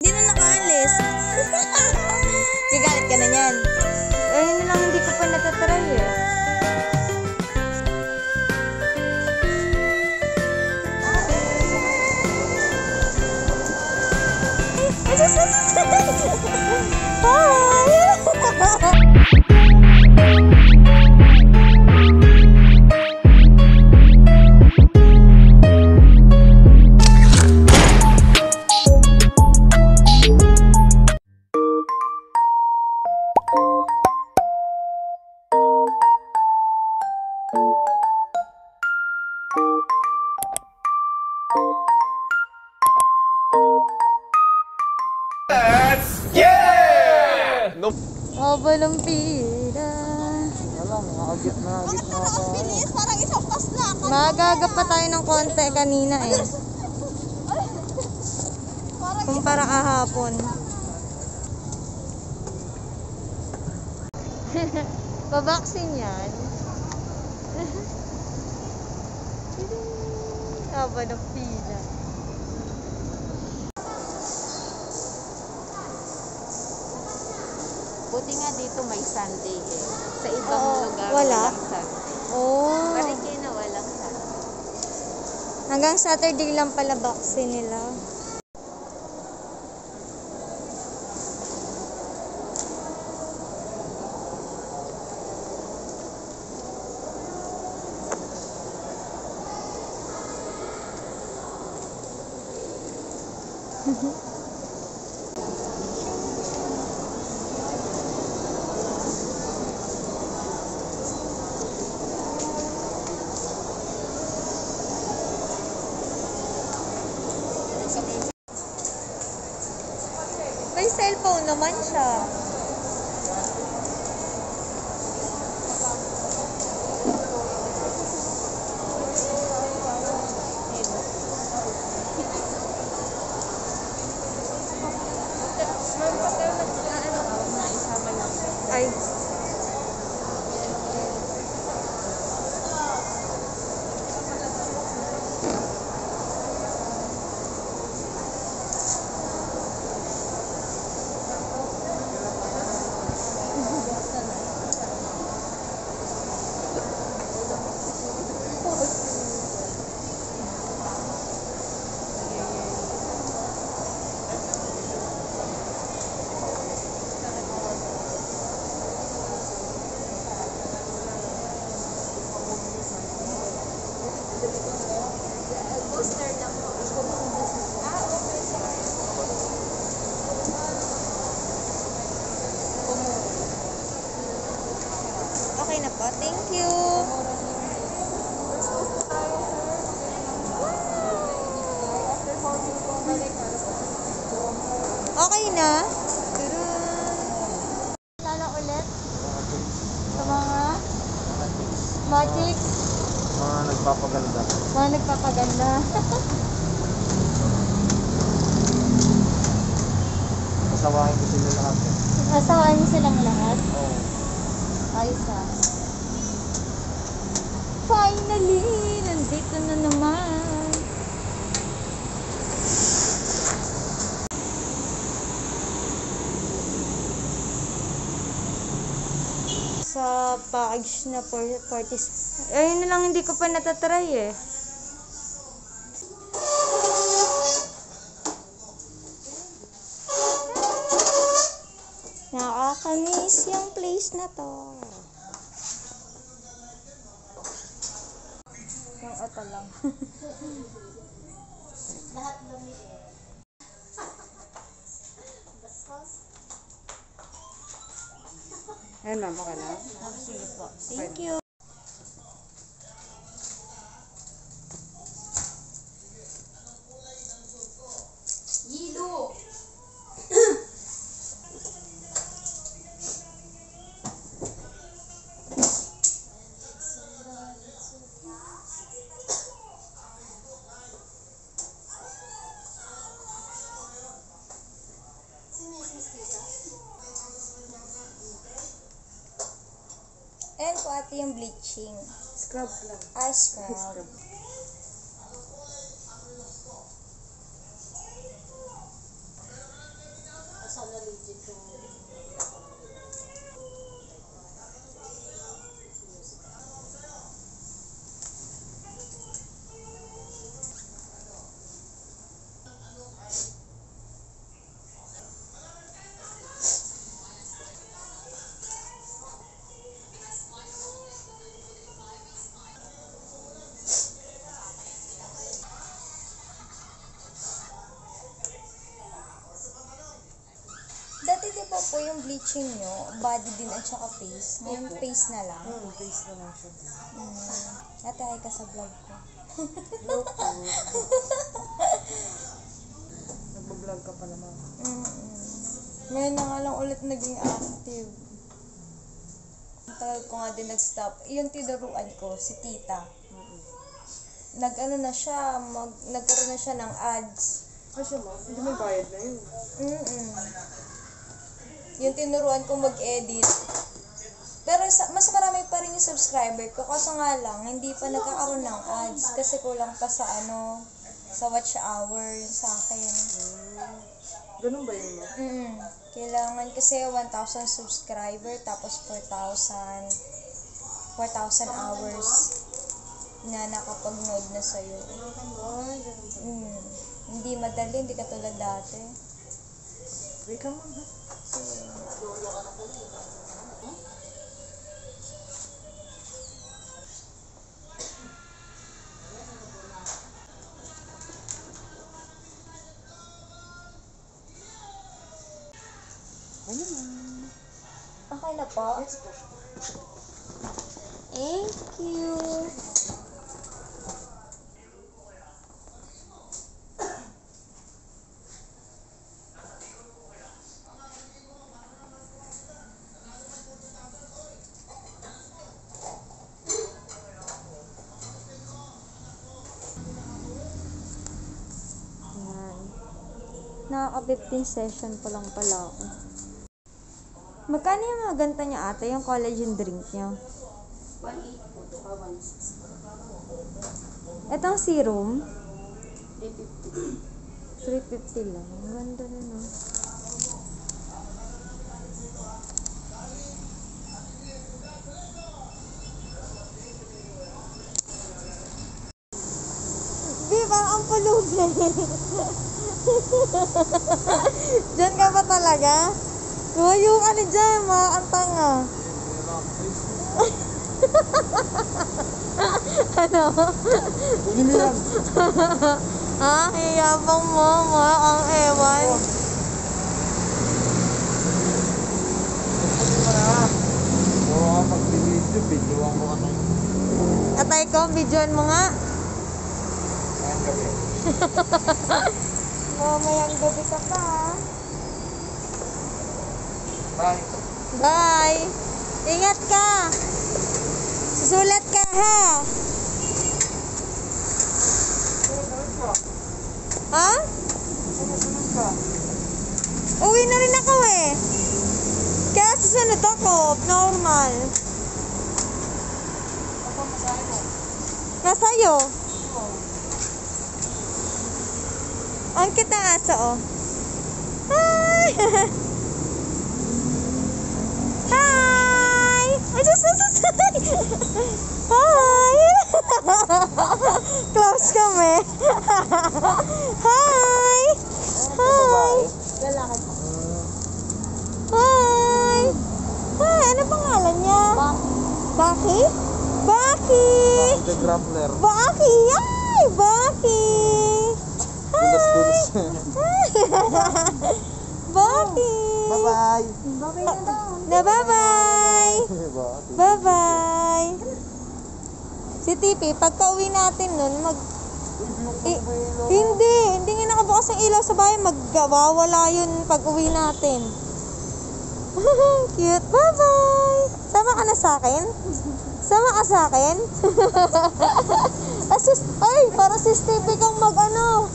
Hindi na nakaalis. Sigalit ka na yan. Ayun lang, hindi ko pa natatry eh. Haba ng pila. Alam, nakagit na ako. Bilis, parang isang pas na. Magaga pa tayo ng konti kanina eh. Kumpara kahapon. Pabaksin yan. Haba ng pila. Buti nga dito may Sunday eh. Sa ibang lugar wala. walang Sunday. Oh. Marikina walang Sunday. Hanggang Saturday lang pala baksin nila. May cellphone naman siya. Ay. Okay na po. Thank you. Okay na. Lalo ulit sa mga magics. Mga nagpapaganda. Mga nagpapaganda. Pasawahin ko sila lahat eh. Asawaan niyo silang lahat. Oo. Ayos ah. Finally! Nandito na naman. Sa package na 40. Ayun na lang, hindi ko pa natatry eh. Nakakamiss yung place na to. Yung ito lang. Lahat lumit eh. Ayun ma'am, okay na? Sige po. Thank you. Yilo! Ayan po ate yung bleaching. Scrub lang. Scrub. Dati di ba po yung bleaching nyo, body din at saka face? Ngayon face na lang. Face na lang siya. Ate, hi ka sa vlog ko. Nagbablog ka pa naman. Ngayon na nga lang ulit naging active. Ang tagal ko nga din nag-stop. Yung tinuruan ko, si tita. Nag-ano na siya, nagkaroon na siya ng ads. Kasi mo, hindi may bayad na yun. Yung tinuruan ko mag-edit. Pero mas marami pa rin yung subscriber ko. Kaso nga lang, hindi pa nagkakaroon ng ads. Kasi kulang pa sa sa watch hour sa akin. Ganun ba yun, no? Kailangan kasi 1,000 subscriber tapos 4,000 hours na nakapag-node na sa'yo. Hindi madali, hindi katulad dati. Wait ka mo, ha? Okay na po. Thank you. Nakaka-15 session pa lang pala ako. Magkano yung mga ganito niya ate, yung collagen drink niya? 1.8 po, 1.6. Etong serum, 350. 350 lang. Ang ganda na no. Di ba, ang pulubi. Diyan ka ba talaga? Tuyo ka ni dyan, mga antanga. Ano? Hindi mo yan. Ha? Hiyabang mo, mga ang ewan. Hindi mo na. Oo, kapag video mo ka tayo. Atay ko, videoan mo nga. Ngayon gabi. Mamayang gabi ka pa. Bye. Bye! Ingat ka! Susulat ka ha! Ha? Sumusunod ka. Uwi na rin ako eh. Kaya susunod ako, normal. Ako masahe mo. Nasa'yo? Ang kita aso oh. Hi! Hi! Ay, sus! Hi! Close kami. Hi! Hi! Lalaki po. Hi! Hi! Ano pangalan niya? Baki? Baki! The Grappler. Baki! Ay! Baki! Gulas. Baki! Bye-bye. Babay na daw. Na bye-bye! Bye-bye! Si Tipi, pagka uwi natin nun, hindi nga nakabukas ang ilaw sa bahay, magwawala yun pag uwi natin. Cute! Bye-bye! Sama ka na sa akin? Sama ka sa akin? Ay, para si Tipi kang mag-ano.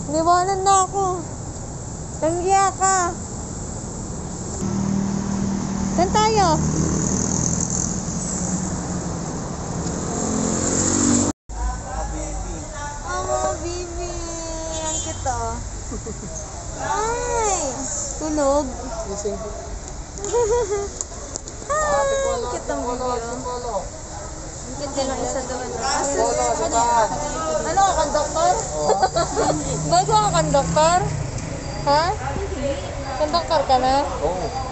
Niwanan na ako. Tanggiya ka. Saan tayo? Mga baby. Ang cute oh. Ay! Tulog. Gising ko. Cute ang video. Cute din ang isa doon. Polo, sa taas. Ano ka, konduktor? Oo. Bago ka, konduktor? Ha? Konduktor ka na? Oo.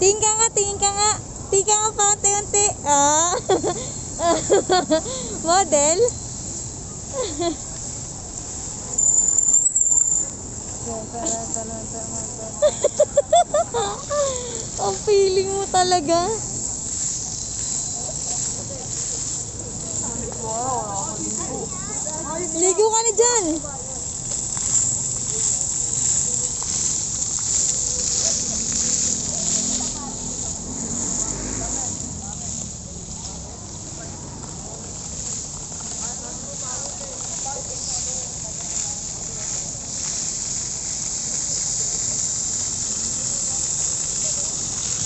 Tingin ka nga, tingin ka nga. Tingin ka nga pa, unti-unti. Ah. Model? Ang feeling mo talaga. Ligo ka na dyan.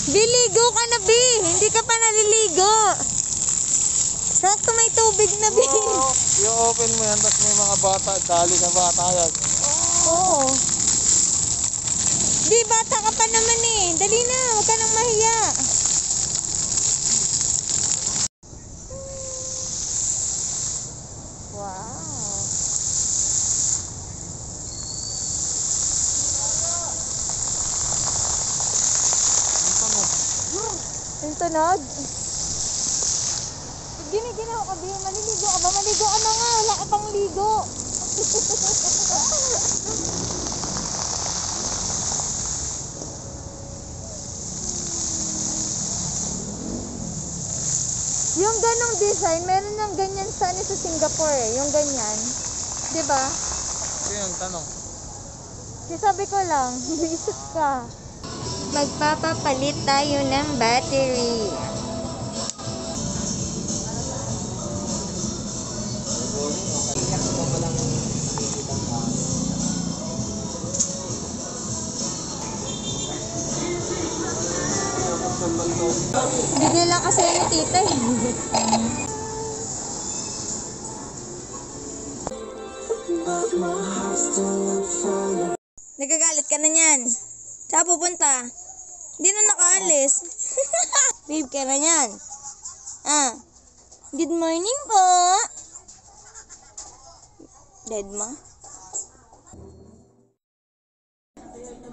Biligo ka na, Bi. Hindi ka pa naliligo. Sakto may tubig na, Bi. Oo. I-open mo yan, tapos may mga bata, dali na bata yan. Oo. Bi, bata ka pa naman eh. Dali na, huwag ka nang mahiya. Wow. Yung tunog. Gini-ginaw ka, Bi. Maliligo ka ba? Maligo ka na nga. Wala ka pang ligo. Yung ganong design, meron ng ganyan sa Singapore eh. Yung ganyan. 'Di ba? Sino yung tanong? Sabi ko lang, isip ka. Magpapapalit tayo ng battery. Bigay lang kasi ni tita eh. Nagagalit ka na niyan. Saan pupunta? Hindi na nakaalis. Babe ka na niyan. Ah. Good morning po. Dead ma?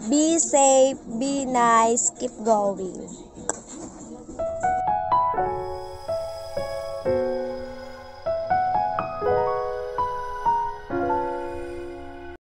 Be safe, be nice, keep going.